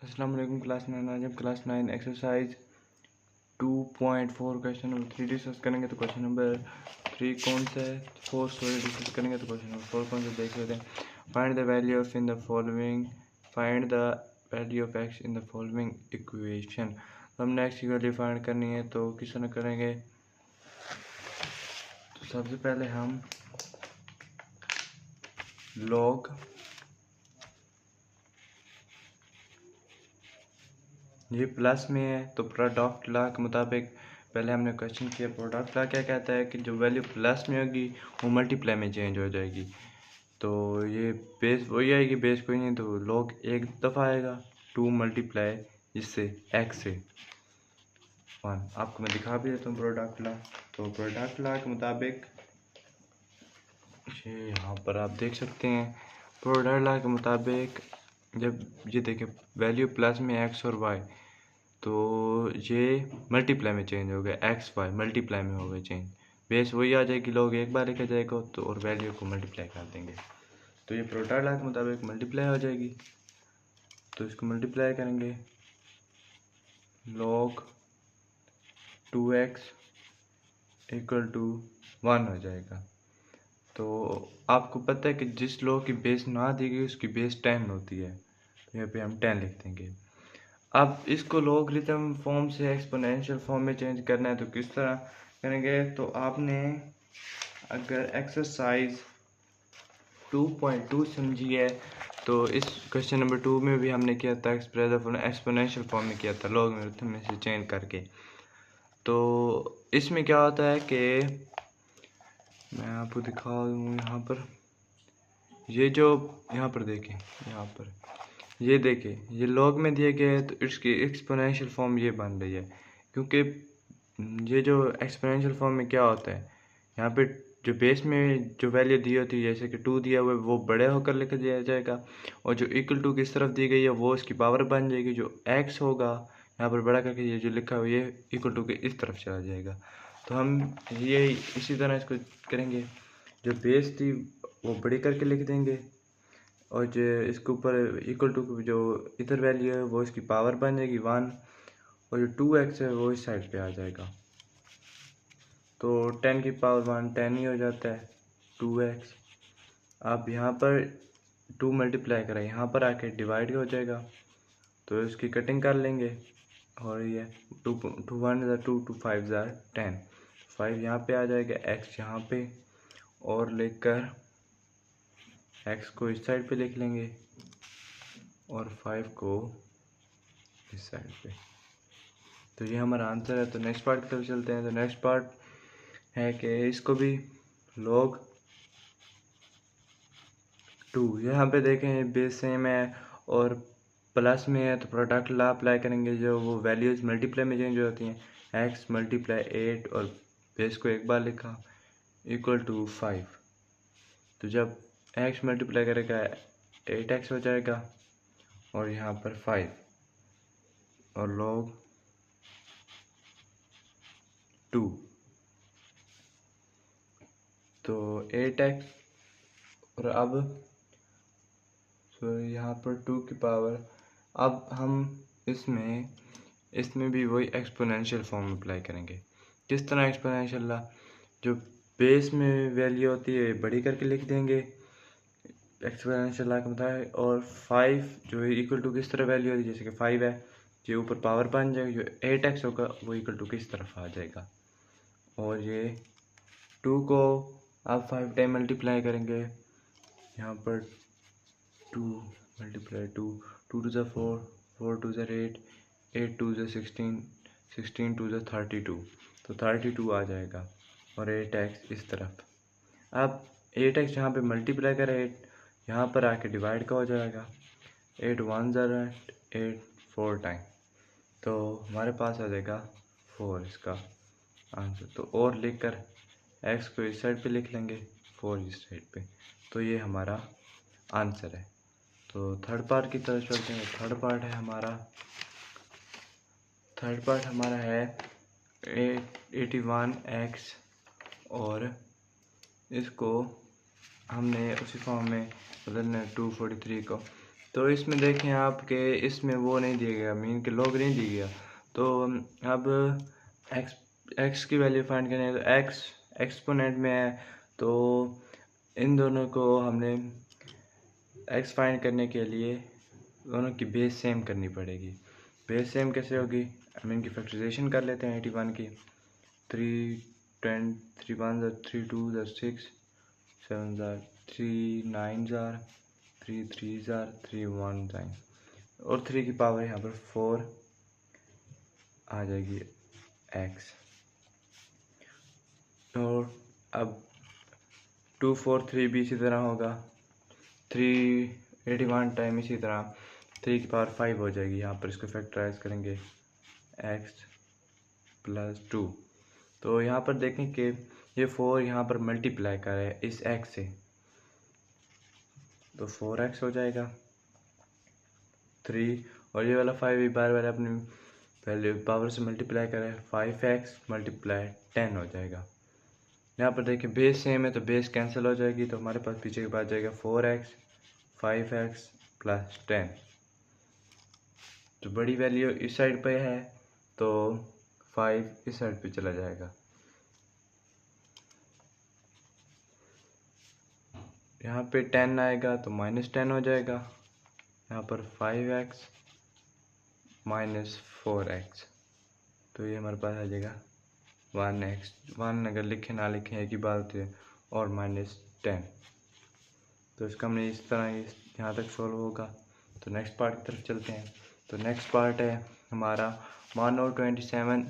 अस्सलाम वालेकुम क्लास 9। आज हम class 9 exercise 2.4 question number 3 discuss करेंगे। तो क्वेश्चन नंबर 3 कौन सा है, 4 सॉरी डिस्कस करेंगे। तो क्वेश्चन नंबर 4 कौन सा देख लेते हैं। Find the value of in the following find the value of x in the following equation. तो हमने एक्स की वैल्यू फाइंड करनी है, तो किस तरह करेंगे। तो सबसे पहले हम लॉग ये प्लस में है तो प्रोडक्ट लॉ के मुताबिक पहले हमने क्वेश्चन किया। प्रोडक्ट लॉ क्या कहता है कि जो वैल्यू प्लस में होगी वो मल्टीप्लाई में चेंज हो जाएगी। तो ये बेस वही आएगी, बेस कोई नहीं, तो लॉग एक दफ़ा आएगा 2 मल्टीप्लाई इससे एक्स से 1। आपको मैं दिखा भी देता हूँ प्रोडक्ट लॉ। तो प्रोडक्ट लॉ के मुताबिक ये यहाँ पर आप देख सकते हैं। प्रोडक्ट लॉ के मुताबिक जब ये देखें वैल्यू प्लस में एक्स और वाई, तो ये मल्टीप्लाई में चेंज हो गया, एक्स वाई मल्टीप्लाई में हो गया चेंज। बेस वही आ जाएगी, लोग एक बार लिखा जाएगा तो और वैल्यू को मल्टीप्लाई कर देंगे। तो ये प्रोडक्ट लॉ के मुताबिक मल्टीप्लाई हो जाएगी। तो इसको मल्टीप्लाई करेंगे, लॉग 2x इक्वल टू 1 हो जाएगा। तो आपको पता है कि जिस लॉ की बेस ना दी गई उसकी बेस 10 होती है, तो यहाँ पे हम 10 लिख देंगे। अब इसको लॉगरिथम फॉर्म से एक्सपोनेंशियल फॉर्म में चेंज करना है, तो किस तरह करेंगे। तो आपने अगर एक्सरसाइज 2.2 समझी है तो इस क्वेश्चन नंबर 2 में भी हमने किया था, एक्सपोनेंशियल फॉर्म में किया था लॉगरिथम में से चेंज करके। तो इसमें क्या होता है कि मैं आपको दिखा दूँ यहाँ पर, ये जो यहाँ पर देखें, यहाँ पर ये देखें, ये लॉग में दिए गए हैं तो इसकी एक्सपोनेंशियल फॉर्म ये बन रही है। क्योंकि ये जो एक्सपोनेंशियल फॉर्म में क्या होता है, यहाँ पे जो बेस में जो वैल्यू दी होती है, जैसे कि 2 दिया हुआ है, वो बड़े होकर लिख दिया जाएगा, और जो इक्वल टू किस तरफ दी गई है वो इसकी पावर बन जाएगी। जो एक्स होगा यहाँ पर बड़ा करके ये जो लिखा हुआ है ये इक्वल टू के इस तरफ चला जाएगा। तो हम ये इसी तरह इसको करेंगे, जो बेस थी वो बड़ी करके लिख देंगे, और जो इसके ऊपर इक्वल टू जो इधर वैल्यू है वो इसकी पावर बन जाएगी 1, और जो 2x है वो इस साइड पे आ जाएगा। तो 10 की पावर 1 10 ही हो जाता है 2x। आप यहाँ पर 2 मल्टीप्लाई करें, यहाँ पर आके डिवाइड हो जाएगा, तो इसकी कटिंग कर लेंगे। और ये 2 2 1 2 2 5 10, 5 यहाँ पे आ जाएगा, x यहाँ पे, और लेकर x को इस साइड पे लिख लेंगे और 5 को इस साइड पे। तो ये हमारा आंसर है। तो नेक्स्ट पार्ट की तरफ चलते हैं। तो नेक्स्ट पार्ट है कि इसको भी log 2, यहाँ पे देखें बेस सेम है और प्लस में है, तो प्रोडक्ट लॉ अप्लाई करेंगे, जो वो वैल्यूज़ मल्टीप्लाई में चेंज होती हैं। x मल्टीप्लाई 8 और बेस को एक बार लिखा इक्वल टू 5। तो जब x मल्टीप्लाई करेगा 8x हो जाएगा, और यहाँ पर 5, और log 2 तो 8x, और अब तो यहाँ पर 2 की पावर। अब हम इसमें भी वही एक्सपोनेंशियल फॉर्म अप्लाई करेंगे। किस तरह एक्सपोनेंशियल ला, जो बेस में वैल्यू होती है बड़ी करके लिख देंगे एक्सपोनेंशियल ला का मतलब, और 5 जो है इक्वल टू किस तरह वैल्यू होती है, जैसे कि 5 है, जो ऊपर पावर बन जाएगी, जो 8x होगा वो इक्वल टू किस तरफ आ जाएगा। और ये 2 को आप 5 टाइम मल्टीप्लाई करेंगे, यहाँ पर 2 मल्टीप्लाई 2 2 टू ज़ा 4 4 टू ज़ा 8 8 टू ज़ा 16 16 टू ज़ा 32, तो 32 आ जाएगा, और 8x इस तरफ। अब 8x यहाँ पे मल्टीप्लाई करें 8 यहाँ पर आके डिवाइड का हो जाएगा, 8 1 ज़ा 8 4 टाइम, तो हमारे पास आ जाएगा 4 इसका आंसर। तो और लिखकर x को इस साइड पे लिख लेंगे, 4 इस साइड पे, तो ये हमारा आंसर है। तो थर्ड पार्ट की तरफ चलते हैं। थर्ड पार्ट हमारा है 81x, और इसको हमने उसी फॉर्म में बदलना है 243 को। तो इसमें देखें आप कि इसमें वो नहीं दिया गया, मीन के लॉग नहीं दिया गया। तो अब एक्स की वैल्यू फाइंड करनी है, तो एक्स एक्सपोनेंट में है, तो इन दोनों को हमने एक्स फाइंड करने के लिए दोनों की बेस सेम करनी पड़ेगी। बेस सेम कैसे होगी, हम इनकी फैक्टराइजेशन कर लेते हैं 81 की। 3 10 3 1 3 2 6 7 3 9 3 3 3 1 और 3 की पावर यहाँ पर 4 आ जाएगी एक्स। और अब 2 4 3 भी इसी तरह होगा, 381 टाइम इसी तरह 3 की पावर 5 हो जाएगी। यहाँ पर इसको फैक्टराइज करेंगे एक्स प्लस 2। तो यहाँ पर देखें कि ये 4 यहाँ पर मल्टीप्लाई कर रहा है इस एक्स से, तो 4x हो जाएगा 3, और ये वाला 5 भी बार बार अपनी वैल्यू पावर से मल्टीप्लाई करें, 5x मल्टीप्लाई 10 हो जाएगा। यहाँ पर देखिए बेस सेम है तो बेस कैंसिल हो जाएगी, तो हमारे पास पीछे के बाद जाएगा 4x 5x प्लस 10। तो बड़ी वैल्यू इस साइड पे है तो 5 इस साइड पे चला जाएगा। यहाँ पे 10 आएगा तो -10 हो जाएगा। यहाँ पर 5x -4x, तो ये हमारे पास आ जाएगा 1x। 1 अगर लिखे ना लिखें एक ही बात होती है, और -10। तो इसका हमने इस तरह यहाँ तक सॉल्व होगा। तो नेक्स्ट पार्ट की तरफ चलते हैं। तो नेक्स्ट पार्ट है हमारा 1/27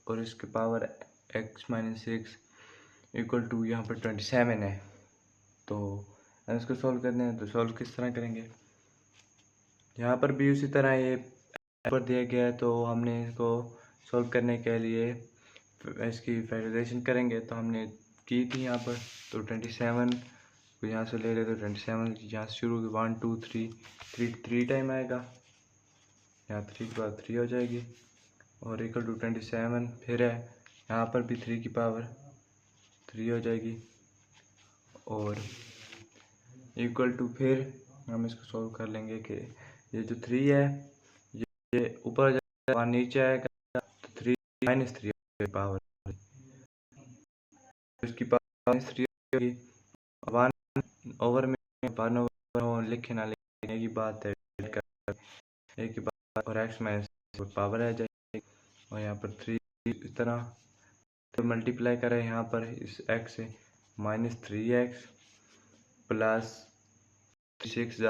और इसके पावर x - 6 इक्वल टू यहाँ पर 27 है। तो हम इसको सॉल्व करते हैं, तो सॉल्व किस तरह करेंगे, यहाँ पर भी उसी तरह ये पर दिया गया है, तो हमने इसको सॉल्व करने के लिए इसकी फैक्टराइजेशन करेंगे। तो हमने की थी यहाँ पर, तो 27 को यहाँ से ले रहे, तो 27 यहाँ से शुरू 1 2 3 3 टाइम आएगा, यहाँ 3 के बाद 3 हो जाएगी, और इक्वल टू 27 फिर है, यहाँ पर भी 3 की पावर 3 हो जाएगी, और इक्वल टू फिर हम इसको सॉल्व कर लेंगे कि ये जो 3 है ये ऊपर जाएगा और नीचे आएगा, तो 3 -3 पावर, इसकी पावर -3 होगी। 1 में 1/, लिखे ना लिखे की बात है, एक की बात, और x - पावर आ जाएगी, और यहाँ पर 3 इस तरह तो मल्टीप्लाई करें यहाँ पर इस x से, -3x प्लस 6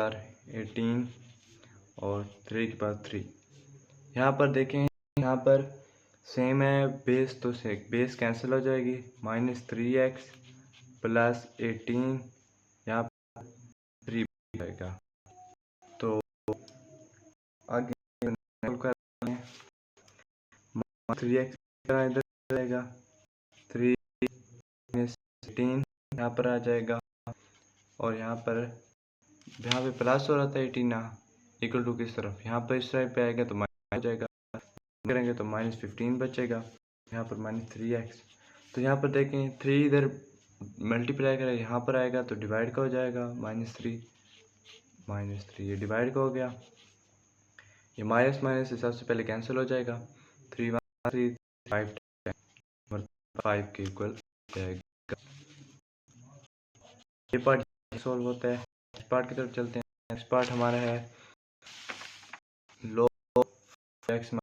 18 और 3 के बाद 3। यहाँ पर देखें, यहाँ पर सेम है बेस, तो से बेस कैंसिल हो जाएगी, -3x प्लस 18 यहाँ पर 3 आएगा। तो आगे कर 3x इधर जाएगा, 3 18 यहाँ पर आ जाएगा, और यहाँ पे प्लस हो रहा था 18 इक्वल टू किस तरफ, यहाँ पर इस साइड पे आएगा तो माइनस हो जाएगा, करेंगे तो -15 बचेगा, यहाँ पर -3x। तो यहाँ पर देखें 3 इधर मल्टीप्लाई करें, यहाँ पर आएगा तो डिवाइड का हो जाएगा, -3 ये डिवाइड का हो गया, ये माइनस से सबसे पहले कैंसिल हो जाएगा, 3 1 3 5 5 के इक्वल जाएगा। ये पार्ट सॉल्व होता है। नेक्स्ट पार्ट की तरफ चलते हैं। नेक्स्ट पार्ट हमारा है log x -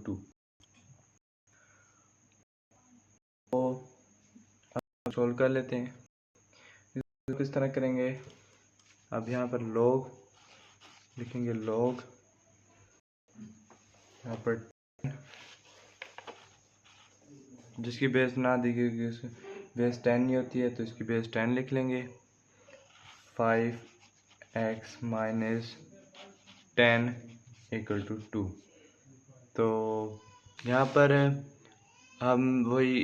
2। तो सॉल्व कर लेते हैं, इसको किस तरह करेंगे। अब यहाँ पर log लिखेंगे, log यहाँ पर जिसकी बेस ना दी गई, बेस 10 नहीं होती है, तो इसकी बेस 10 लिख लेंगे। 5x - 10 equal to 2। तो यहाँ पर हम वही,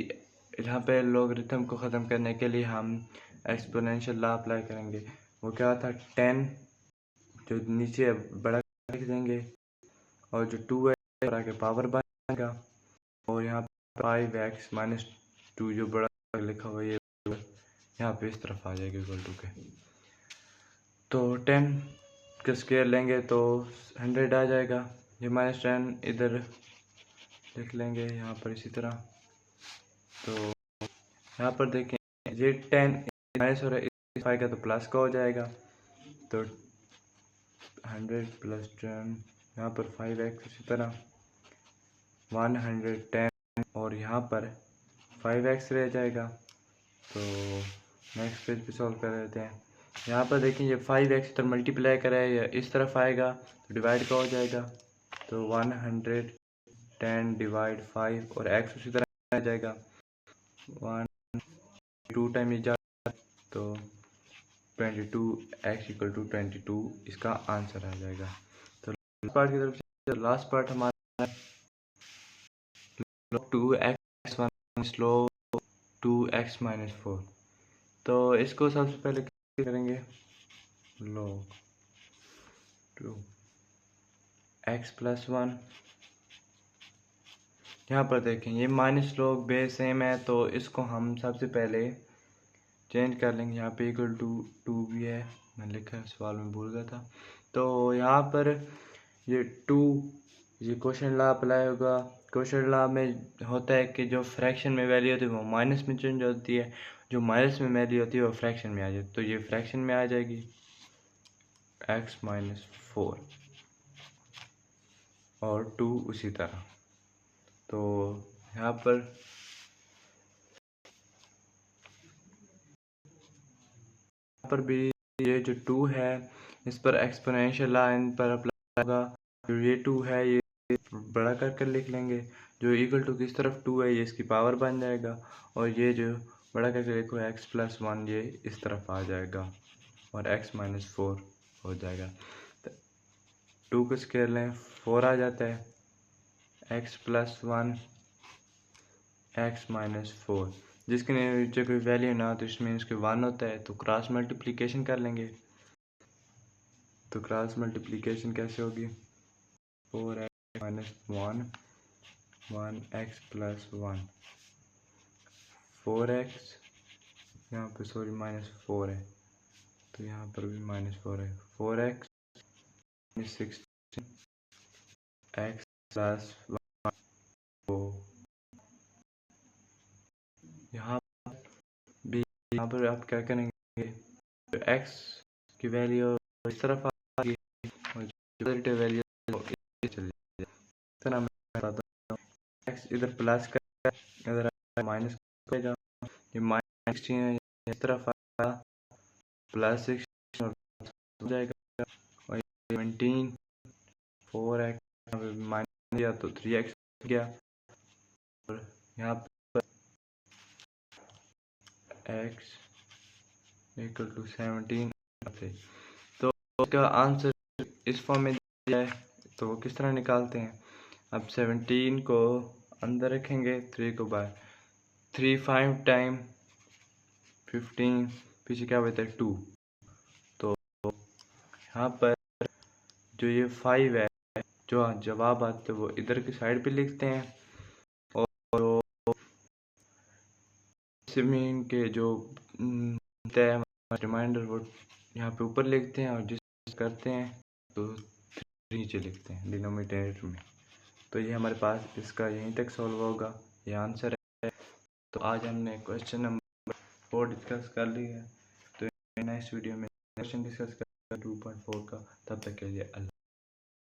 यहाँ पे लॉगरिथम को ख़त्म करने के लिए हम एक्सपोनेंशियल लॉ अप्लाई करेंगे। वो क्या था, 10 जो नीचे बड़ा लिख देंगे, और जो 2 है बड़ा के पावर बनेगा, और यहाँ 5x - 2 जो बड़ा लिखा हुआ है यहाँ पे इस तरफ आ जाएगा इक्वल टू के। तो 10 का स्क्वायर लेंगे तो 100 आ जाएगा। ये -10 इधर लिख लेंगे यहाँ पर इसी तरह। तो यहाँ पर देखें ये 10 माइनस हो रहा है, इस 5 का तो प्लस का हो जाएगा। तो 100 + 10 यहाँ पर 5x इसी तरह 110 और यहाँ पर 5x रह जाएगा। तो नेक्स्ट पेज पे सॉल्व कर लेते हैं। यहाँ पर देखें ये 5x इधर मल्टीप्लाई करा है, या इस तरफ आएगा तो डिवाइड का हो जाएगा। तो 110 डिवाइड 5 और x उसी तरह आ जाएगा 1 2 टाइम ये जाएगा तो 22x = 22 इसका आंसर आ जाएगा। तो लास्ट पार्ट की तरफ से लास्ट पार्ट हमारा 2x log 2x - 4। तो इसको सबसे पहले क्या करेंगे, log 2x + 1। यहाँ पर देखें ये माइनस log बेस सेम है, तो इसको हम सबसे पहले चेंज कर लेंगे। यहाँ पे =2 भी है, मैं लिखा सवाल में भूल गया था। तो यहाँ पर ये 2 ये क्वेश्चन लॉ अप्लाई होगा। क्वेश्चन लॉ में होता है कि जो फ्रैक्शन में वैल्यू होती है वो माइनस में चेंज होती है, जो माइनस में वैल्यू होती है वो फ्रैक्शन में आ जाती है। तो ये फ्रैक्शन में आ जाएगी x - 4 और 2 उसी तरह। तो यहाँ पर भी ये जो 2 है इस पर एक्सपोनेंशियल लॉ इन पर अप्लाई होगा। जो ये 2 है ये बड़ा कर लिख लेंगे, जो इक्वल टू किस तरफ 2 है ये इसकी पावर बन जाएगा, और ये जो बड़ा करके लिखो x + 1 ये इस तरफ आ जाएगा और x - 4 हो जाएगा। 2 को स्क्वायर लें 4 आ जाता है, x + 1 x - 4 जिसके नीचे कोई वैल्यू ना हो तो इसमें इसके 1 होता है। तो क्रॉस मल्टीप्लिकेशन कर लेंगे। तो क्रॉस मल्टीप्लिकेशन कैसे होगी, 4x - 1 1x + 1 4x यहाँ पे सॉरी -4 है, तो यहाँ पर भी -4 है। 4x - 16 x + 1 को यहाँ पर आप क्या करेंगे, तो x की वैल्यू इस तरफ आ गई और पॉजिटिव वैल्यू चली जाएगी। तो मैं बताता हूँ, x इधर प्लस का इधर माइनस का जाएगा, ये -16 है इस तरफ आएगा +16 हो जाएगा और 17 4x माइनस दिया तो 3x गया और यहाँ पर x = 17 थे। तो इसका आंसर इस फॉर्म में दिया है, तो वो किस तरह निकालते हैं। अब 17 को अंदर रखेंगे, 3 को बाहर, 3 5 टाइम 15 पीछे क्या बचता है 2। तो यहाँ पर जो ये 5 है जो जवाब आते हैं वो इधर की साइड पे लिखते हैं और मीन के जो रिमाइंडर वो यहाँ पे ऊपर लिखते हैं और जिस करते हैं तो नीचे लिखते हैं डिनोमिनेटर में। तो ये हमारे पास इसका यहीं तक सॉल्व होगा, ये आंसर है। तो आज हमने क्वेश्चन नंबर 4 डिस्कस कर लिया है। तो नेक्स्ट वीडियो में क्वेश्चन डिस्कस करेंगे 2.4 का। तब तक के लिए अल्लाह।